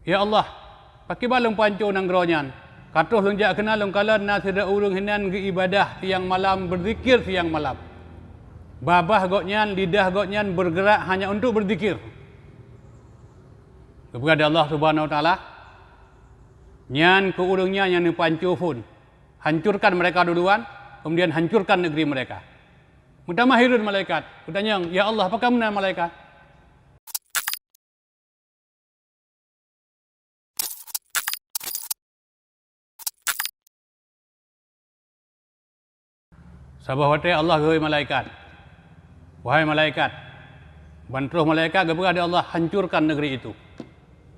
Ya Allah, pakai balung pancu nang geronyan. Katuh lunjak kenal long kalan na tidak urung hinan ge ibadah siang malam berzikir siang malam. Babah goknyan, lidah goknyan bergerak hanya untuk berzikir. Kepada Allah Subhanahu wa taala, nyan ke urungnya yang pancu pun. Hancurkan mereka duluan, kemudian hancurkan negeri mereka. Mutamahirun malaikat. Kutanya, ya Allah, apakah benar malaikat? Sabah wate Allah wahai malaikat. Wahai malaikat. Bantuh malaikat kepada Allah hancurkan negeri itu.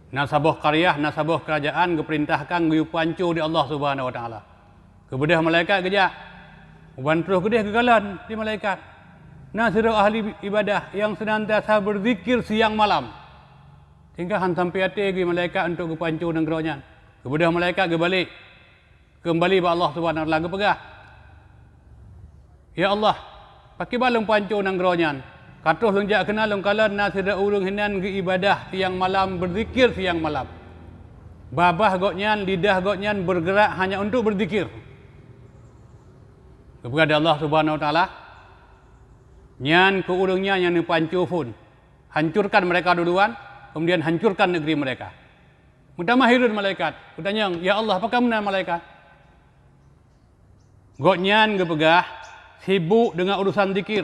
Nasabah karyah, nasabah kerajaan keperintahkan guyup pancu di Allah Subhanahu wa taala. Kebedah malaikat kerja. Bantuh kedih kegalan di malaikat. Nasirah ahli ibadah yang senantiasa berzikir siang malam. Sehingga hantam piate gi malaikat untuk kepancu negronyan. Kebedah malaikat kembali ba Allah Subhanahu wa taala kepegah. Ya Allah, pakai balung pancu nang geronyan. Katuh lunjak kenal long kalan na tidak urung hinan ge ibadah siang malam berzikir siang malam. Babah goknyan, lidah goknyan bergerak hanya untuk berzikir. Kepada Allah Subhanahu wa taala, nyan ke urungnya yang pancu pun. Hancurkan mereka duluan, kemudian hancurkan negeri mereka. Mutamahirun malaikat. Kutanya, ya Allah, apakah benar malaikat? Goknyan gepegah sibuk dengan urusan zikir.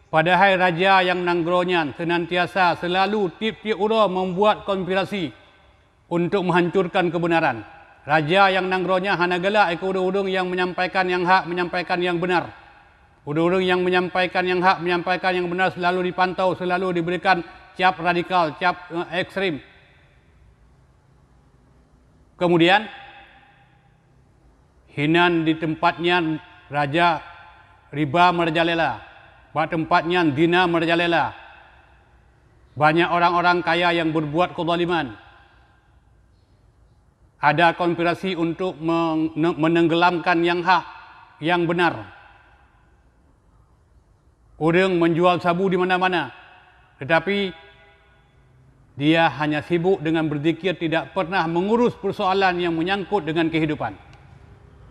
Padahal raja yang nanggronya senantiasa selalu tiap-tiap ura membuat konspirasi untuk menghancurkan kebenaran. Raja yang nanggronya hanagala urung-urung yang menyampaikan yang hak, menyampaikan yang benar. Urung-urung yang menyampaikan yang hak, menyampaikan yang benar selalu dipantau, selalu diberikan cap radikal, cap ekstrim. Kemudian hinan di tempatnya raja riba merajalela, buat tempatnya dina merajalela. Banyak orang-orang kaya yang berbuat kezaliman. Ada konspirasi untuk menenggelamkan yang hak, yang benar. Orang menjual sabu di mana-mana, tetapi dia hanya sibuk dengan berzikir, tidak pernah mengurus persoalan yang menyangkut dengan kehidupan.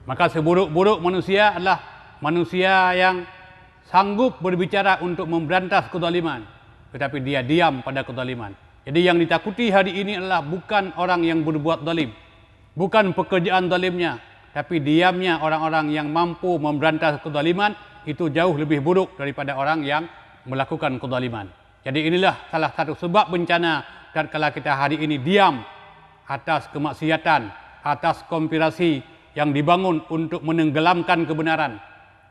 Maka seburuk-buruk manusia adalah manusia yang sanggup berbicara untuk memberantas kezaliman, tetapi dia diam pada kezaliman. Jadi yang ditakuti hari ini adalah bukan orang yang berbuat zalim, bukan pekerjaan zalimnya, tapi diamnya orang-orang yang mampu memberantas kezaliman. Itu jauh lebih buruk daripada orang yang melakukan kezaliman. Jadi inilah salah satu sebab bencana tatkala kita hari ini diam atas kemaksiatan, atas konspirasi yang dibangun untuk menenggelamkan kebenaran.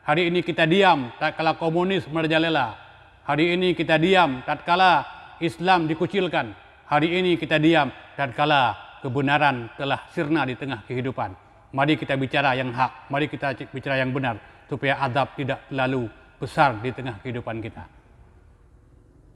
Hari ini kita diam tatkala komunis merajalela. Hari ini kita diam tatkala Islam dikucilkan. Hari ini kita diam tatkala kebenaran telah sirna di tengah kehidupan. Mari kita bicara yang hak, mari kita bicara yang benar, supaya azab tidak terlalu besar di tengah kehidupan kita.